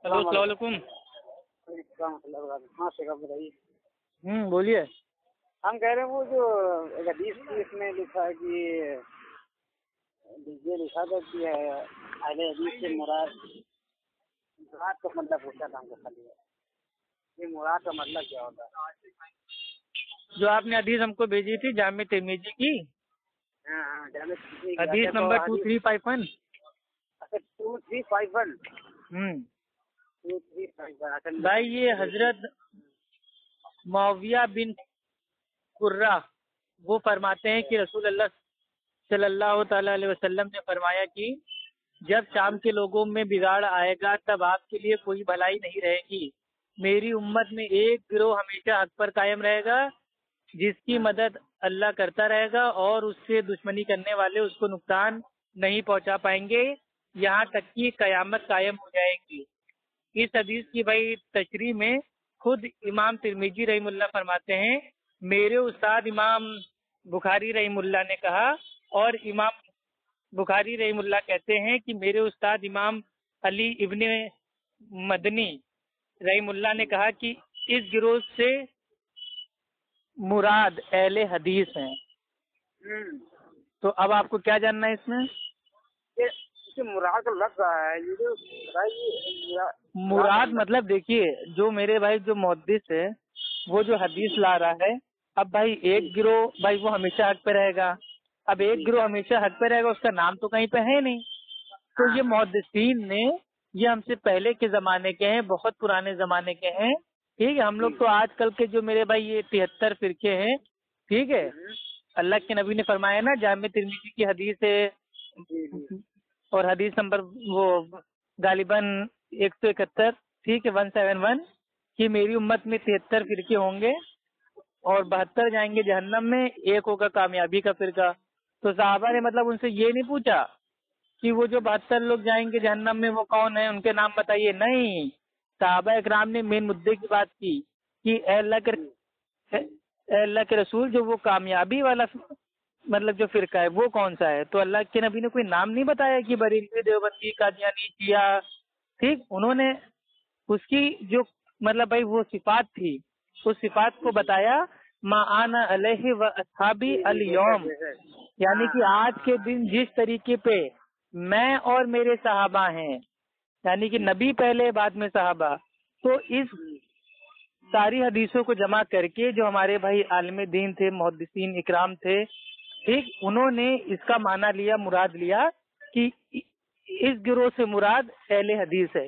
Hello السلام علیکم۔ ہاں شیخ بتائیے۔ بولیے۔ ہم کہہ رہے ہیں وہ جو حدیث کی اس میں لکھا ہے کہ یہ لکھا تھا کہ اہل حدیث سے مراد کا مطلب ہوتا تھا، ہم کو خالی یہ مراد کا مطلب کیا ہوتا ہے؟ جو آپ نے حدیث ہم کو بھیجی تھی جامع ترمذی کی، ہاں جامع ترمذی کی حدیث نمبر 2351۔ اچھا 2351 بھائی یہ حضرت معاویہ بن قرہ وہ فرماتے ہیں کہ رسول اللہ صلی اللہ تعالی علیہ وسلم نے فرمایا کہ جب شام کے لوگوں میں بگاڑ آئے گا تب آپ کے لیے کوئی بھلائی نہیں رہے گی۔ میری امت میں ایک گروہ ہمیشہ حق پر قائم رہے گا جس کی مدد اللہ کرتا رہے گا اور اس سے دشمنی کرنے والے اس کو نقصان نہیں پہنچا پائیں گے یہاں تک کہ قیامت قائم ہو جائے گی۔ اس حدیث کی بھائی تشریح میں خود امام ترمذی رحم اللہ فرماتے ہیں میرے استاد امام بخاری رحم اللہ نے کہا، اور امام بخاری رحم اللہ کہتے ہیں کہ میرے استاد امام علی ابن مدنی رحم اللہ نے کہا کہ اس گروہ سے مراد اہل حدیث ہیں۔ تو اب آپ کو کیا جاننا ہے اس میں؟ مراد لگ رہا ہے مراد مطلب دیکھیے جو میرے بھائی جو محدث ہے وہ جو حدیث لا رہا ہے، اب بھائی ایک گروہ بھائی وہ ہمیشہ حق پہ رہے گا، اب ایک گروہ ہمیشہ حق پہ رہے گا، اس کا نام تو کہیں پہ ہے نہیں۔ تو یہ محدثین نے یہ ہم سے پہلے کے زمانے کے ہیں، بہت پرانے زمانے کے ہیں، ٹھیک ہے۔ ہم لوگ تو آج کل کے جو میرے بھائی یہ 73 فرقے ہیں، ٹھیک ہے، اللہ کے نبی نے فرمایا نا جامع ترمذی کی حدیث ہے اور حدیث نمبر وہ غالباً 171، ٹھیک ہے 171، کہ میری امت میں 73 فرقے ہوں گے اور 72 جائیں گے جہنم میں، ایک ہوگا کامیابی کا فرقہ۔ تو صحابہ نے مطلب ان سے یہ نہیں پوچھا کہ وہ جو 72 لوگ جائیں گے جہنم میں وہ کون ہیں، ان کے نام بتائیے، نہیں، صحابہ اکرام نے مین مدعے کی بات کی کہ اے اللہ کے رسول جو وہ کامیابی والا مطلب جو فرقہ ہے وہ کون سا ہے؟ تو اللہ کے نبی نے کوئی نام نہیں بتایا کہ بریلوی، دیوبندی، قادیانی، شیعہ، ٹھیک، انہوں نے اس کی جو مطلب بھائی وہ صفات تھی اس صفات کو بتایا، ما انا علیہ و اصحابی الیوم، یعنی کہ آج کے دن جس طریقے پہ میں اور میرے صحابہ ہیں، یعنی کہ نبی پہلے بعد میں صحابہ، تو اس ساری حدیثوں کو جمع کر کے جو ہمارے بھائی عالم دین تھے، محدثین اکرام تھے، ٹھیک، انہوں نے اس کا معنی لیا، مراد لیا کہ اس گروہ سے مراد اہل حدیث ہے،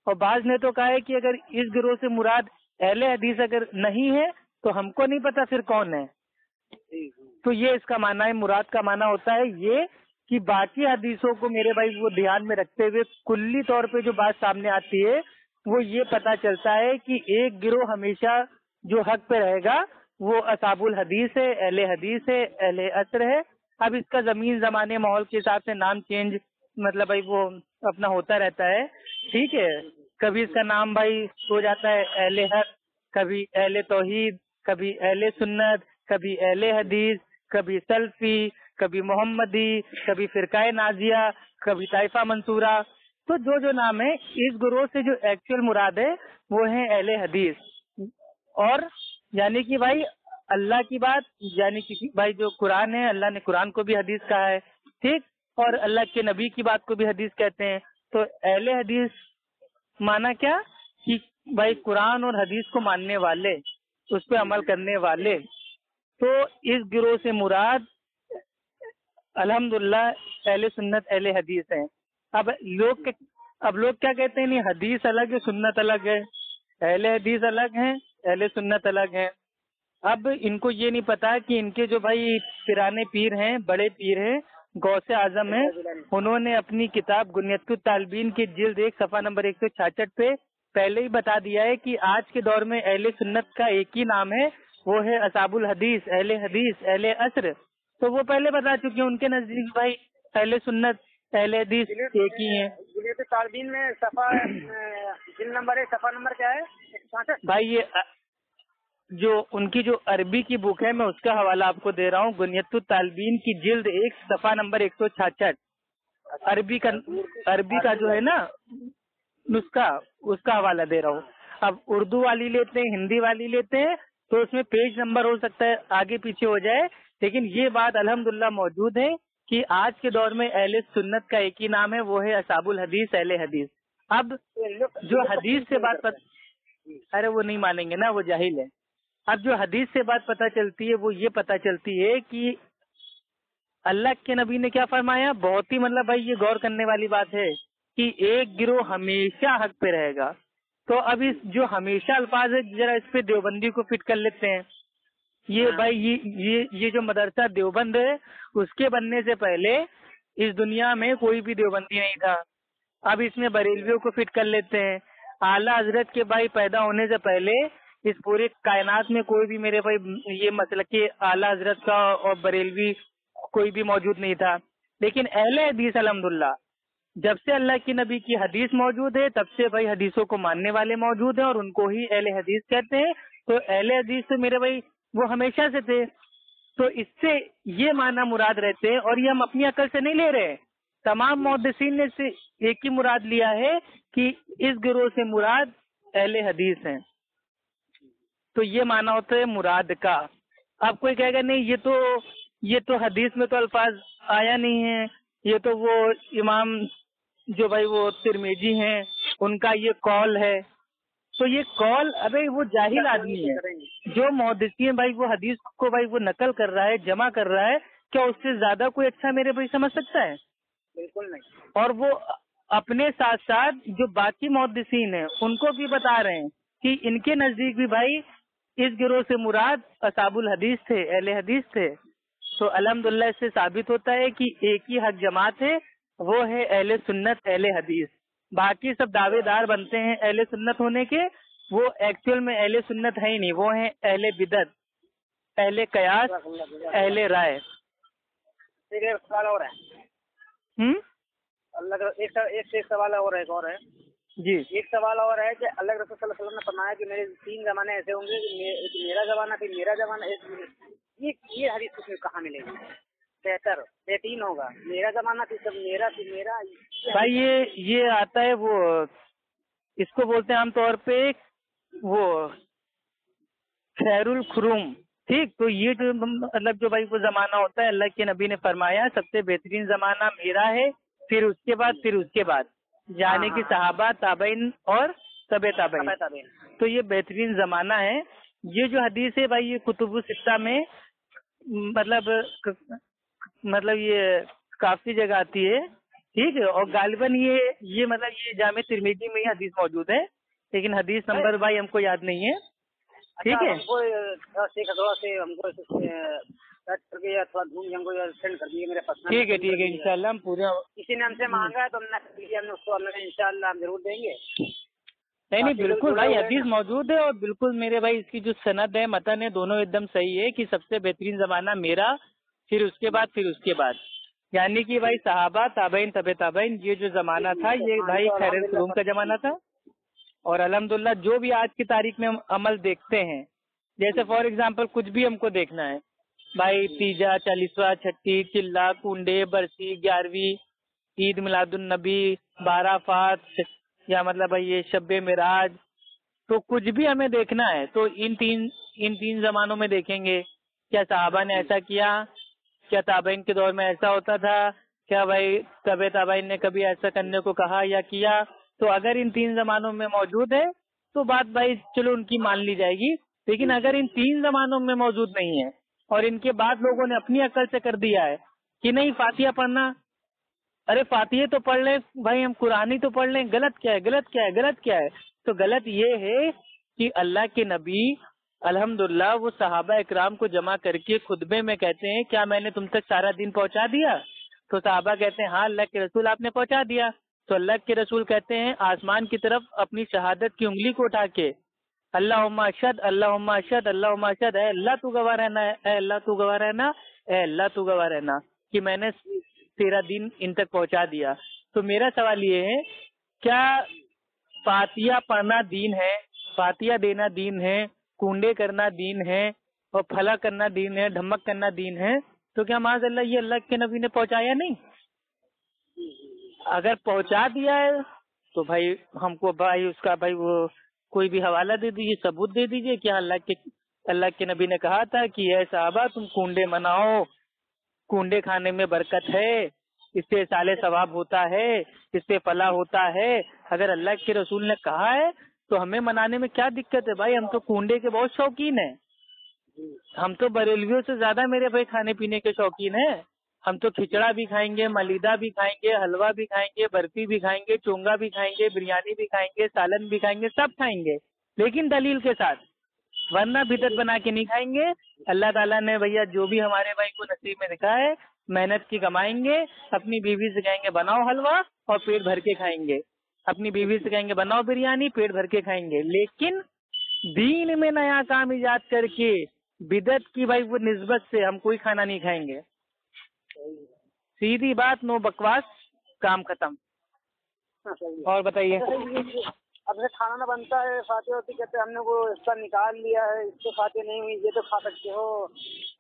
اور بعض نے تو کہا ہے کہ اگر اس گروہ سے مراد اہل حدیث اگر نہیں ہے تو ہم کو نہیں پتا پھر کون ہے۔ تو یہ اس کا معنی ہے، مراد کا معنی ہوتا ہے یہ کہ باقی حدیثوں کو میرے بھائی وہ دھیان میں رکھتے ہوئے کلی طور پہ جو بات سامنے آتی ہے وہ یہ پتا چلتا ہے کہ ایک گروہ ہمیشہ جو حق پہ رہے گا وہ اصحاب الحدیث ہے، اہل حدیث ہے، اہل عصر ہے۔ اب اس کا زمین زمانے ماحول کے حساب سے نام چینج مطلب بھائی وہ اپنا ہوتا رہتا ہے، ٹھیک ہے، کبھی اس کا نام بھائی ہو جاتا ہے اہل حق، کبھی اہل توحید، کبھی اہل سنت، کبھی اہل حدیث، کبھی سلفی، کبھی محمدی، کبھی فرقہ نازیہ، کبھی طائفہ منصورہ۔ تو جو نام ہے اس گروہ سے جو ایکچوئل مراد ہے وہ ہے اہل حدیث، اور یعنی کہ بھائی اللہ کی بات، یعنی کہ بھائی جو قرآن ہے اللہ نے قرآن کو بھی حدیث کہا ہے، ٹھیک، اور اللہ کے نبی کی بات کو بھی حدیث کہتے ہیں۔ تو اہل حدیث مانا کیا کہ بھائی قرآن اور حدیث کو ماننے والے، اس پہ عمل کرنے والے۔ تو اس گروہ سے مراد الحمدللہ اہل سنت اہل حدیث ہیں۔ اب لوگ کیا کہتے ہیں، نہیں حدیث الگ ہے سنت الگ ہے، اہل حدیث الگ ہیں اہل سنت الگ ہیں۔ اب ان کو یہ نہیں پتا کہ ان کے جو بھائی پرانے پیر ہیں، بڑے پیر ہیں، غوث اعظم ہیں، انہوں نے اپنی کتاب غنیۃ الطالبین کی جلد 1 صفحہ نمبر 166 پہ پہلے ہی بتا دیا ہے کہ آج کے دور میں اہل سنت کا ایک ہی نام ہے، وہ ہے اصحاب الحدیث، اہل عصر۔ تو وہ پہلے بتا چکے ہیں، ان کے نزدیک بھائی اہل سنت اہل حدیث ایک ہی ہیں۔ غنیۃ الطالبین میں صفحہ جلد نمبر ہے، صفحہ نمبر کیا ہے؟ 166 بھائی یہ جو ان کی جو عربی کی بک ہے میں اس کا حوالہ آپ کو دے رہا ہوں، غنیۃ الطالبین کی جلد 1 صفحہ نمبر 166، عربی کا جو ہے نا نسخہ اس کا حوالہ دے رہا ہوں. اب اردو والی لیتے ہیں, ہندی والی لیتے ہیں, تو اس میں پیج نمبر ہو سکتا ہے آگے پیچھے ہو جائے, لیکن یہ بات الحمدللہ موجود ہے کہ آج کے دور میں اہل سنت کا ایک ہی نام ہے, وہ ہے اصحاب الحدیث, اہل حدیث. اب جو حدیث سے بات ارے وہ نہیں مانیں گے نا, وہ جاہل ہے. اب جو حدیث سے بات پتہ چلتی ہے وہ یہ پتہ چلتی ہے کہ اللہ کے نبی نے کیا فرمایا. بہت ہی مطلب بھائی یہ غور کرنے والی بات ہے کہ ایک گروہ ہمیشہ حق پہ رہے گا. تو اب اس جو ہمیشہ الفاظ ہے ذرا اس پہ دیوبندی کو فٹ کر لیتے ہیں. یہ بھائی یہ جو مدرسہ دیوبند ہے اس کے بننے سے پہلے اس دنیا میں کوئی بھی دیوبندی نہیں تھا. اب اس میں بریلویوں کو فٹ کر لیتے ہیں. اعلیٰ حضرت کے بھائی پیدا ہونے سے پہلے اس پوری کائنات میں کوئی بھی میرے بھائی یہ مسلک کہ اعلیٰ حضرت کا اور بریلوی کوئی بھی موجود نہیں تھا. لیکن اہل حدیث الحمدللہ جب سے اللہ کی نبی کی حدیث موجود ہے تب سے بھائی حدیثوں کو ماننے والے موجود ہیں اور ان کو ہی اہل حدیث کہتے ہیں. تو اہل حدیث تو میرے بھائی وہ ہمیشہ سے تھے. تو اس سے یہ معنی مراد رہتے ہیں, اور یہ ہم اپنی عقل سے نہیں لے رہے. تمام محدثین نے سے ایک ہی مراد لیا ہے کہ اس گروہ سے مراد اہل حدیث ہیں. تو یہ معنی ہوتا ہے مراد کا. اب کوئی کہے گا نہیں یہ تو حدیث میں تو الفاظ آیا نہیں ہے, یہ تو وہ امام جو بھائی وہ ترمذی ہیں ان کا یہ قول ہے. تو یہ قول ابھی وہ جاہل آدمی ہے جو محدثین بھائی وہ حدیث کو بھائی وہ نقل کر رہا ہے, جمع کر رہا ہے. کیا اس سے زیادہ کوئی اچھا میرے بھائی سمجھ سکتا ہے؟ بالکل نہیں. اور وہ اپنے ساتھ ساتھ جو باقی محدثین ہیں ان کو بھی بتا رہے ہیں کہ ان کے نزدیک بھی بھائی اس گروہ سے مراد اصحاب الحدیث تھے, اہل حدیث تھے. تو الحمدللہ اس سے ثابت ہوتا ہے کہ ایک ہی حق جماعت ہے, وہ ہے اہل سنت اہل حدیث. باقی سب دعوے دار بنتے ہیں اہل سنت ہونے کے, وہ ایکچوئل میں اہل سنت ہے ہی نہیں, وہ ہیں اہل بدعت, اہل قیاس, اہل رائے. ایک سوال اور ہے. اللہ کا ایک سوال اور ہے جی. ایک سوال اور ہے کہ اللہ کے رسول صلی اللہ علیہ وسلم نے فرمایا کہ میرے 3 زمانے ایسے ہوں گے کہ میرا زمانہ پھر میرا زمانہ. یہ حدیث کچھ کہاں ملے گی؟ بہترین ہوگا میرا زمانہ پھر میرا بھائی یہ آتا ہے وہ اس کو بولتے ہیں عام طور پہ وہ خیر الخروم. ٹھیک, تو یہ جو مطلب جو بھائی وہ زمانہ ہوتا ہے اللہ کے نبی نے فرمایا سب سے بہترین زمانہ میرا ہے, پھر اس کے بعد یعنی کہ صحابہ, تابعین اور تبع تابعین. تو یہ بہترین زمانہ ہے. یہ جو حدیث ہے بھائی یہ کتب الستہ میں مطلب یہ کافی جگہ آتی ہے. ٹھیک ہے, اور غالباً یہ مطلب یہ جامع ترمذی میں یہ حدیث موجود ہے, لیکن حدیث نمبر بھائی ہم کو یاد نہیں ہے. ٹھیک ہے, ٹھیک ہے انشاءاللہ ہم پورے کسی نے ہم سے مانگا ہے تو ہم نے اس کو انشاءاللہ ہم ضرور دیں گے. نہیں بالکل بھائی حدیث موجود ہے, اور بالکل میرے بھائی اس کی جو سند ہے متن ہے دونوں ایک دم صحیح ہے کہ سب سے بہترین زمانہ میرا, پھر اس کے بعد یعنی کہ بھائی صحابہ, تابعین, تبع تابعین, یہ جو زمانہ تھا یہ بھائی خیر القرون کا زمانہ تھا. اور الحمدللہ جو بھی آج کی تاریخ میں ہم عمل دیکھتے ہیں, جیسے فار ایگزامپل کچھ بھی ہم کو دیکھنا ہے بھائی, تیجا, 40واں, چھٹی, چلا, کنڈے, برسی, 11ویں, عید میلاد النبی, 12 فات یا مطلب بھائی یہ شب معراج, تو کچھ بھی ہمیں دیکھنا ہے تو ان تین زمانوں میں دیکھیں گے. کیا صحابہ نے ایسا کیا, کیا تابعین کے دور میں ایسا ہوتا تھا, کیا بھائی تبع تابعین نے کبھی ایسا کرنے کو کہا یا کیا. تو اگر ان 3 زمانوں میں موجود ہے تو بات بھائی چلو ان کی مان لی جائے گی. لیکن اگر ان 3 زمانوں میں موجود نہیں ہے اور ان کے بعد لوگوں نے اپنی عقل سے کر دیا ہے کہ نہیں فاتحہ پڑھنا, ارے فاتحہ تو پڑھ لیں بھائی, ہم قرآن ہی تو پڑھ لیں, غلط کیا ہے. تو غلط یہ ہے کہ اللہ کے نبی الحمدللہ وہ صحابہ اکرام کو جمع کر کے خطبے میں کہتے ہیں کیا میں نے تم تک سارا دین پہنچا دیا؟ تو صحابہ کہتے ہیں ہاں اللہ کے رسول آپ نے پہنچا دیا. تو اللہ کے رسول کہتے ہیں آسمان کی طرف اپنی شہادت کی انگلی کو اٹھا کے اللہم اشہد اللہم اشہد اللہم اشہد, اے اللہ تو گواہ رہنا, اے اللہ تو گواہ رہنا, اے اللہ تو گواہ رہنا کہ میں نے تیرا دین ان تک پہنچا دیا. تو میرا سوال یہ ہے کیا فاتحہ پڑھنا دین ہے, فاتحہ دینا دین ہے, کنڈے کرنا دین ہے, اور پھلا کرنا دین ہے, ڈھمک کرنا دین ہے؟ تو کیا معاذ اللہ یہ اللہ کے نبی نے پہنچایا نہیں؟ اگر پہنچا دیا ہے تو بھائی ہم کو بھائی اس کا بھائی وہ کوئی بھی حوالہ دے دیجیے، ثبوت دے دیجیے کہ اللہ کے نبی نے کہا تھا کہ اے صحابہ تم کنڈے مناؤ، کنڈے کھانے میں برکت ہے، اس سے سالے ثواب ہوتا ہے، اس سے فلاح ہوتا ہے۔ اگر اللہ کے رسول نے کہا ہے تو ہمیں منانے میں کیا دقت ہے بھائی؟ ہم تو کنڈے کے بہت شوقین ہیں، ہم تو بریلویوں سے زیادہ میرے بھائی کھانے پینے کے شوقین ہیں۔ ہم تو کھچڑا بھی کھائیں گے، ملیدہ بھی کھائیں گے، حلوہ بھی کھائیں گے، برفی بھی کھائیں گے، چونگا بھی کھائیں گے، بریانی بھی کھائیں گے، سالن بھی کھائیں گے، سب کھائیں گے، لیکن دلیل کے ساتھ، ورنہ بدعت بنا کے نہیں کھائیں گے۔ اللہ تعالیٰ نے بھیا جو بھی ہمارے بھائی کو نصیب میں لکھا ہے محنت کی کمائیں گے، اپنی بیوی سے کہیں گے بناؤ حلوہ اور پیٹ بھر کے کھائیں گے، اپنی بیوی سے کہیں گے بناؤ بریانی، پیٹ بھر کے کھائیں گے، لیکن دین میں نیا کام ایجاد کر کے بدعت کی بھائی وہ نسبت سے ہم کوئی کھانا نہیں کھائیں گے۔ سیدھی بات، نو بکواس، کام ختم۔ اور بتائیے؟ اب سے کھانا نہ بنتا ہے، فاتح ہوتی کہتے ہم نے وہ حصہ نکال لیا ہے، اس سے فاتح نہیں ہوئی، یہ تو کھا سکتے ہو،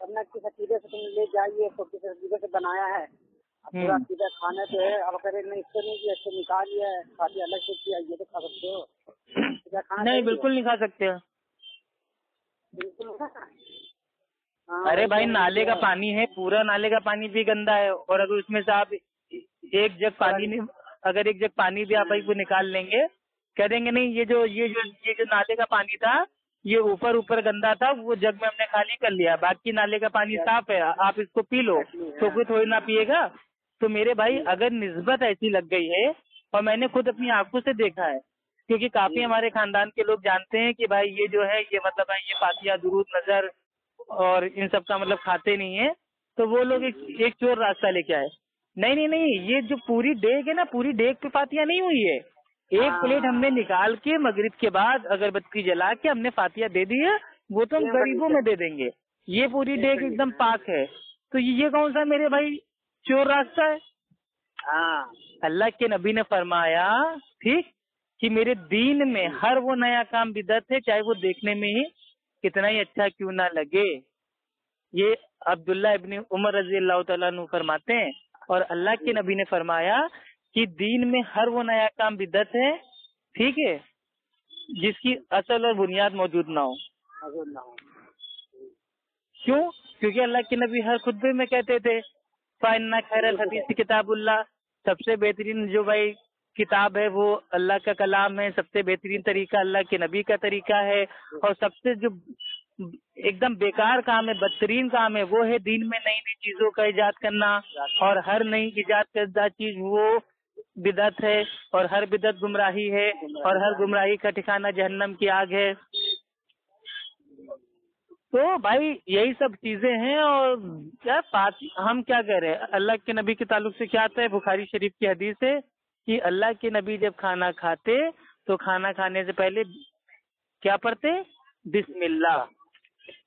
ورنہ کس عقیدے سے تم لے جائیے تو کس عقیدے سے بنایا ہے، اب پورا عقیدہ کھانے پہ ہے، اب اگر نہیں اس سے نہیں کیا، اس سے نکال لیا ہے، فاتح الگ سے کیا، یہ تو کھا سکتے ہو۔ نہیں بالکل نہیں کھا سکتے۔ بالکل۔ ارے بھائی نالے کا پانی ہے، پورا نالے کا پانی بھی گندا ہے، اور اگر اس میں سے آپ ایک جگ پانی بھی آپ بھائی کو نکال لیں گے، کہہ دیں گے نہیں یہ جو نالے کا پانی تھا یہ اوپر گندا تھا، وہ جگ میں ہم نے خالی کر لیا، باقی نالے کا پانی صاف ہے، آپ اس کو پی لو، تو کوئی تھوڑی نہ پیے گا۔ تو میرے بھائی اگر نسبت ایسی لگ گئی ہے، اور میں نے خود اپنی آنکھوں سے دیکھا ہے، کیونکہ کافی ہمارے خاندان کے لوگ جانتے ہیں کہ بھائی یہ جو ہے یہ مطلب ہے یہ فاتحہ درود نظر اور ان سب کا مطلب کھاتے نہیں ہیں، تو وہ لوگ ایک چور راستہ لے کے آئے، نہیں، یہ جو پوری ڈیگ ہے نا، پوری ڈیگ پہ فاتحہ نہیں ہوئی ہے، ایک پلیٹ ہم نے نکال کے مغرب کے بعد اگربتی جلا کے ہم نے فاتحہ دے دی ہے، وہ تو ہم غریبوں میں دے دیں گے، یہ پوری ڈیگ ایک دم پاک ہے، تو یہ کون سا میرے بھائی چور راستہ ہے؟ اللہ کے نبی نے فرمایا ٹھیک کہ میرے دین میں ہر وہ نیا کام بدعت ہے، چاہے وہ دیکھنے میں ہی کتنا ہی اچھا کیوں نہ لگے۔ یہ عبداللہ ابن عمر رضی اللہ تعالیٰ عنہ فرماتے ہیں، اور اللہ کے نبی نے فرمایا کہ دین میں ہر وہ نیا کام بدعت ہے، ٹھیک ہے، جس کی اصل اور بنیاد موجود نہ ہو۔ کیوں؟ کیونکہ اللہ کے نبی ہر خطبے میں کہتے تھے فَإِنَّ خَيْرَ الْحَدِيثِ کتاب اللہ، سب سے بہترین جو بھائی کتاب ہے وہ اللہ کا کلام ہے، سب سے بہترین طریقہ اللہ کے نبی کا طریقہ ہے، اور سب سے جو ایک دم بیکار کام ہے، بدترین کام ہے، وہ ہے دین میں نئی نئی چیزوں کا ایجاد کرنا، اور ہر نئی ایجاد کردہ چیز وہ بدعت ہے، اور ہر بدعت گمراہی ہے، اور ہر گمراہی کا ٹھکانہ جہنم کی آگ ہے۔ تو بھائی یہی سب چیزیں ہیں، اور کیا ہم کیا کہہ رہے ہیں؟ اللہ کے نبی کے تعلق سے کیا آتا ہے؟ بخاری شریف کی حدیث ہے کہ اللہ کے نبی جب کھانا کھاتے تو کھانا کھانے سے پہلے کیا پڑھتے؟ بسم اللہ۔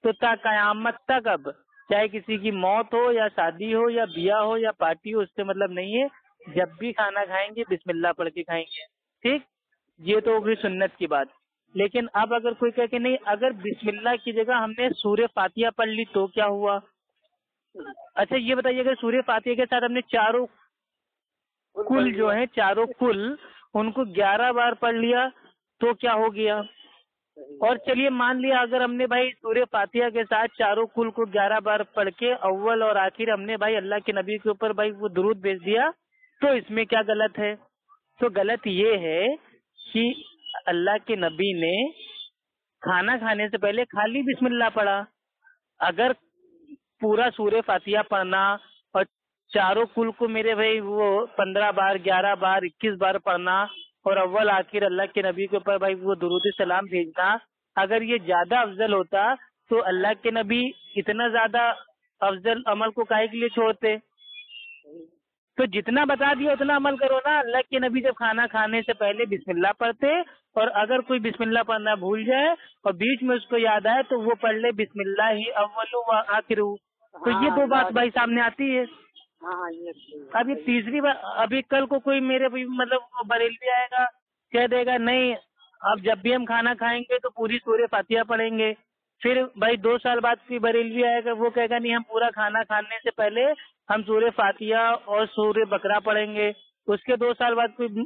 تو تا قیامت تک اب چاہے کسی کی موت ہو یا شادی ہو یا بیاہ ہو یا پارٹی ہو، اس سے مطلب نہیں ہے، جب بھی کھانا کھائیں گے بسم اللہ پڑھ کے کھائیں گے، ٹھیک؟ یہ تو ہوگی سنت کی بات۔ لیکن اب اگر کوئی کہے کہ نہیں، اگر بسم اللہ کی جگہ ہم نے سورہ فاتحہ پڑھ لی تو کیا ہوا؟ اچھا یہ بتائیے، اگر سورہ فاتحہ کے ساتھ ہم نے چاروں کل جو ہیں، چاروں کل ان کو 11 بار پڑھ لیا تو کیا ہو گیا؟ اور چلیے مان لیا اگر ہم نے بھائی سورہ فاتحہ کے ساتھ چاروں کل کو 11 بار پڑھ کے اول اور آخر ہم نے بھائی اللہ کے نبی کے اوپر بھائی وہ درود بھیج دیا، تو اس میں کیا غلط ہے؟ تو غلط یہ ہے کہ اللہ کے نبی نے کھانا کھانے سے پہلے خالی بسم اللہ پڑھا۔ اگر پورا سورہ فاتحہ پڑھنا اور چاروں کل کو میرے بھائی وہ 15 بار 11 بار 21 بار پڑھنا اور اول آخر اللہ کے نبی کے اوپر بھائی وہ درود سلام بھیجنا، اگر یہ زیادہ افضل ہوتا تو اللہ کے نبی اتنا زیادہ افضل عمل کو کاہے کے لیے چھوڑتے؟ تو جتنا بتا دیا اتنا عمل کرو نا۔ اللہ کے نبی جب کھانا کھانے سے پہلے بسم اللہ پڑھتے، اور اگر کوئی بسم اللہ پڑھنا بھول جائے اور بیچ میں اس کو یاد آئے تو وہ پڑھ لے بسم اللہ اول و آخر۔ تو یہ دو بات بھائی سامنے آتی ہے۔ اب یہ تیسری بار، ابھی کل کو کوئی میرے مطلب بریلوی آئے گا، کہہ دے گا نہیں اب جب بھی ہم کھانا کھائیں گے تو پوری سورہ فاتحہ پڑھیں گے، پھر بھائی 2 سال بعد کوئی بریلوی آئے گا، وہ کہے گا نہیں ہم پورا کھانا کھانے سے پہلے ہم سورہ فاتحہ اور سورہ بقرہ پڑھیں گے، اس کے 2 سال بعد کوئی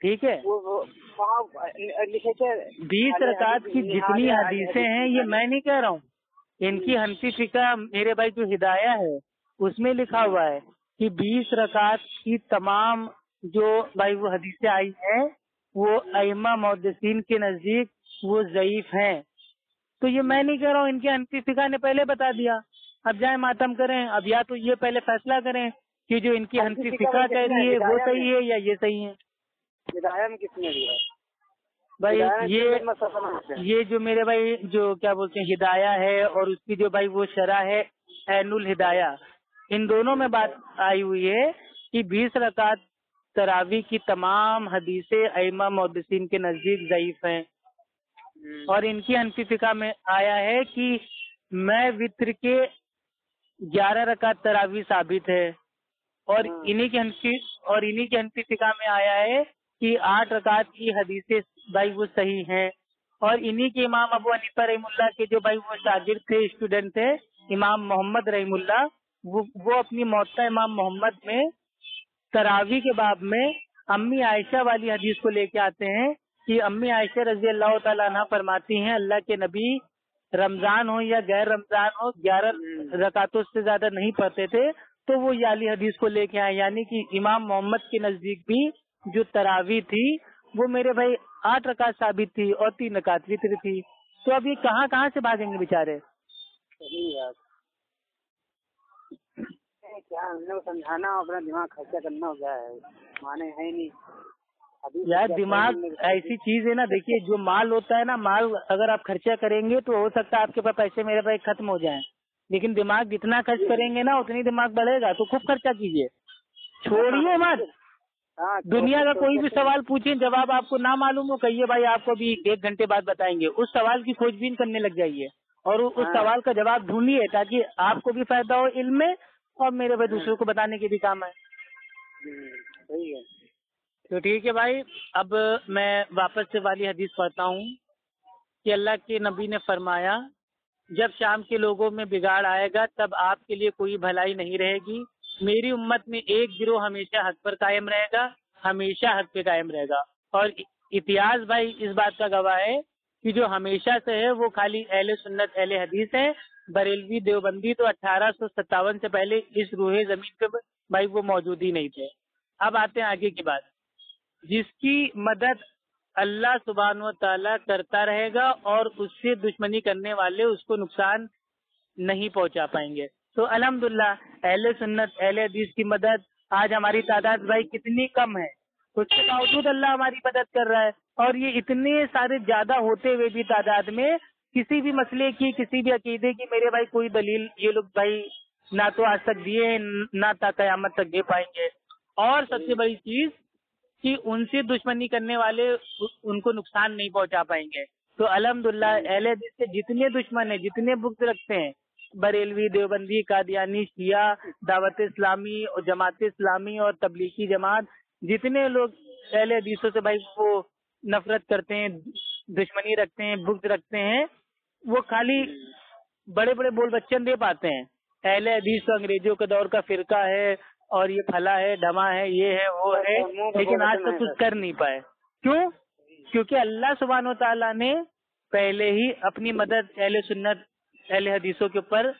ٹھیک ہے. وہ وہاں لکھے تھے 20 رکعت کی جتنی حدیثیں ہیں یہ میں نہیں کہہ رہا ہوں، ان کی حنفی فقہ میرے بھائی جو ہدایہ ہے اس میں لکھا ہوا ہے کہ 20 رکعت کی تمام جو بھائی وہ حدیثیں آئی ہیں وہ ائمہ محدثین کے نزدیک وہ ضعیف ہیں. تو یہ میں نہیں کہہ رہا ہوں، ان کے حنفی فقہ نے پہلے بتا دیا. اب جائیں ماتم کریں، اب یا تو یہ پہلے فیصلہ کریں کہ جو ان کی حنفی فقہ کہہ رہی ہے وہ صحیح ہے یا یہ صحیح ہے. ہدایہ میں کس نے دیا بھائی یہ جو میرے بھائی جو کیا بولتے ہیں ہدایہ ہے اور اس کی جو بھائی وہ شرح ہے عین الہدایہ، ان دونوں میں بات آئی ہوئی ہے کہ 20 رکعت تراویح کی تمام حدیثیں ائمہ محدثین کے نزدیک ضعیف ہیں. اور ان کی حنفی فقہ میں آیا ہے کہ میں وطر کے 11 رکعت تراویح ثابت ہے. اور انہی کے حنفی فقہ میں آیا ہے کہ 8 رکعت کی حدیثیں بھائی وہ صحیح ہیں. اور انہی کے امام ابو حنیفہ رحم اللہ کے جو بھائی وہ شاگرد تھے، اسٹوڈنٹ تھے، امام محمد رحم اللہ، وہ اپنی موطا امام محمد میں تراویح کے باب میں امی عائشہ والی حدیث کو لے کے آتے ہیں کہ امی عائشہ رضی اللہ تعالیٰ عنہ فرماتی ہیں اللہ کے نبی رمضان ہو یا غیر رمضان ہو 11 رکعتوں سے زیادہ نہیں پڑھتے تھے. تو وہ یہ والی حدیث کو لے کے آئے، یعنی کہ امام محمد کے نزدیک بھی جو تراویح تھی وہ میرے بھائی 8 رکعت ثابت تھی اور 3 رکعت وتر تھی. تو اب یہ کہاں سے بھاگیں گے بیچارے. کیا ہم نے سمجھانا اپنا دماغ خرچہ کرنا ہو گیا ہے، مانے ہے نہیں یار. دماغ ایسی چیز ہے نا، دیکھیے جو مال ہوتا ہے نا، مال اگر آپ خرچہ کریں گے تو ہو سکتا ہے آپ کے پاس پیسے میرے بھائی ختم ہو جائیں، لیکن دماغ جتنا خرچ کریں گے نا اتنی دماغ بڑھے گا. تو خوب خرچہ کیجیے، چھوڑیے مت. دنیا کا کوئی بھی سوال پوچھیں، جواب آپ کو نہ معلوم ہو کہیے بھائی آپ کو بھی 1 گھنٹے بعد بتائیں گے. اس سوال کی کھوج بین کرنے لگ جائیے اور اس سوال کا جواب ڈھونڈیے تاکہ آپ کو بھی فائدہ ہو علم میں اور میرے بھائی دوسروں کو بتانے کے بھی کام ہے. تو ٹھیک ہے بھائی. اب میں واپس سے والی حدیث پڑھتا ہوں کہ اللہ کے نبی نے فرمایا جب شام کے لوگوں میں بگاڑ آئے گا تب آپ کے لیے کوئی بھلائی نہیں رہے گی. میری امت میں ایک گروہ ہمیشہ حق پر قائم رہے گا، ہمیشہ حق پہ قائم رہے گا. اور اتہاس بھائی اس بات کا گواہ ہے کہ جو ہمیشہ سے ہے وہ خالی اہل سنت اہل حدیث ہے. بریلوی دیوبندی تو 1857 سے پہلے اس روح زمین پہ بھائی وہ موجود ہی نہیں تھے. اب آتے ہیں آگے کی بات. جس کی مدد اللہ سبحانہ و تعالیٰ کرتا رہے گا اور اس سے دشمنی کرنے والے اس کو نقصان نہیں پہنچا پائیں گے. تو الحمدللہ اہل سنت اہل حدیث کی مدد آج ہماری تعداد بھائی کتنی کم ہے، اس کے باوجود اللہ ہماری مدد کر رہا ہے. اور یہ اتنے سارے زیادہ ہوتے ہوئے بھی تعداد میں کسی بھی مسئلے کی کسی بھی عقیدے کی میرے بھائی کوئی دلیل یہ لوگ بھائی نہ تو آج تک دیے نہ تا قیامت تک دے پائیں گے. اور سب سے بڑی چیز کہ ان سے دشمنی کرنے والے ان کو نقصان نہیں پہنچا پائیں گے. تو الحمدللہ اہل حدیث سے جتنے دشمن ہیں، جتنے بغض رکھتے ہیں، بریلوی دیوبندی قادیانی شیعہ دعوت اسلامی اور جماعت اسلامی اور تبلیغی جماعت، جتنے لوگ اہل حدیثوں سے بھائی وہ نفرت کرتے ہیں، دشمنی رکھتے ہیں، بغض رکھتے ہیں، وہ خالی بڑے بڑے بول بچن دے پاتے ہیں. اہل حدیث تو انگریزوں کے دور کا فرقہ ہے اور یہ پھلا ہے ڈھما ہے یہ ہے وہ ہے، لیکن آج تک کچھ کر نہیں پائے. کیوں؟ کیونکہ اللہ سبحانہ و تعالیٰ نے پہلے ہی اپنی مدد اہل سنت اہل حدیثوں کے اوپر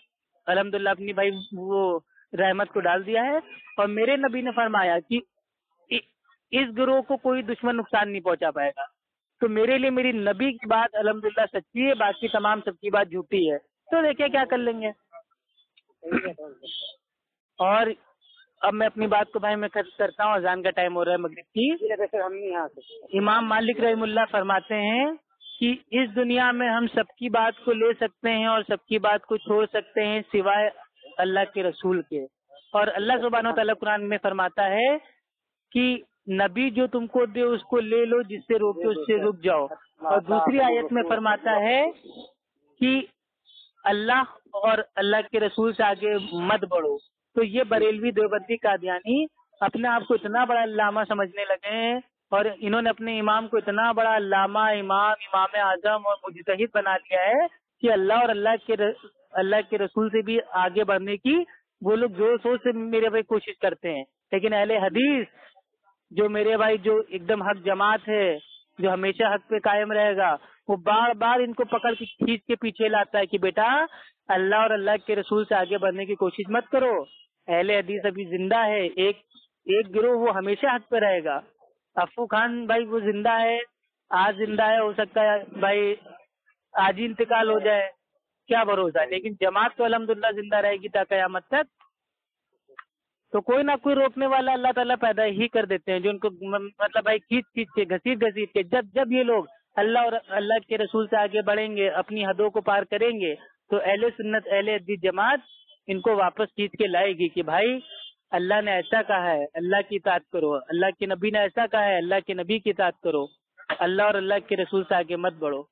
الحمدللہ اپنی بھائی وہ رحمت کو ڈال دیا ہے. اور میرے نبی نے فرمایا کہ اس گروہ کو کوئی دشمن نقصان نہیں پہنچا پائے گا. تو میرے لیے میری نبی کی بات الحمدللہ سچی ہے، باقی تمام سب کی بات جھوٹی ہے. تو دیکھیں کیا کر لیں گے. اور اب میں اپنی بات کو بھائی میں خرچ کرتا ہوں، اذان کا ٹائم ہو رہا ہے مغرب کی. امام مالک رحم اللہ فرماتے ہیں کہ اس دنیا میں ہم سب کی بات کو لے سکتے ہیں اور سب کی بات کو چھوڑ سکتے ہیں سوائے اللہ کے رسول کے. اور اللہ سبحانہ و تعالیٰ قرآن میں فرماتا ہے کہ نبی جو تم کو دے اس کو لے لو، جس سے روکے اس سے رک جاؤ. اور دوسری آیت میں فرماتا ہے کہ اللہ اور اللہ کے رسول سے آگے مت بڑھو. تو یہ بریلوی دیوبندی قادیانی اپنے آپ کو اتنا بڑا علامہ سمجھنے لگے ہیں اور انہوں نے اپنے امام کو اتنا بڑا علامہ امام اعظم اور مجتہد بنا لیا ہے کہ اللہ اور اللہ کے رسول سے بھی آگے بڑھنے کی وہ لوگ زور شور سے میرے بھائی کوشش کرتے ہیں. لیکن اہل حدیث جو میرے بھائی جو ایک دم حق جماعت ہے، جو ہمیشہ حق پہ قائم رہے گا، وہ بار بار ان کو پکڑ کے کھینچ کے پیچھے لاتا ہے کہ بیٹا اللہ اور اللہ کے رسول سے آگے بڑھنے کی کوشش مت کرو. اہل حدیث ابھی زندہ ہے، ایک گروہ وہ ہمیشہ حق پہ رہے گا. افو خان بھائی وہ زندہ ہے، آج زندہ ہے، ہو سکتا ہے بھائی آج ہی انتقال ہو جائے، کیا بھروسہ ہے. لیکن جماعت تو الحمدللہ زندہ رہے گی تا قیامت تک. تو کوئی نہ کوئی روکنے والا اللہ تعالیٰ پیدا ہی کر دیتے ہیں، جو ان کو مطلب بھائی کھینچ کے گھسیٹ کے جب یہ لوگ اللہ اور اللہ کے رسول سے آگے بڑھیں گے، اپنی حدوں کو پار کریں گے، تو اہل سنت اہل حدیث جماعت ان کو واپس کھینچ کے لائے گی کہ بھائی اللہ نے ایسا کہا ہے اللہ کی اطاعت کرو، اللہ کے نبی نے ایسا کہا ہے اللہ کے نبی کی اطاعت کرو، اللہ اور اللہ کے رسول سے آگے مت بڑھو.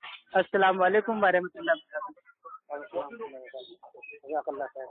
السلام علیکم ورحمۃ اللہ وبرکاتہ. جزاک اللہ خیر.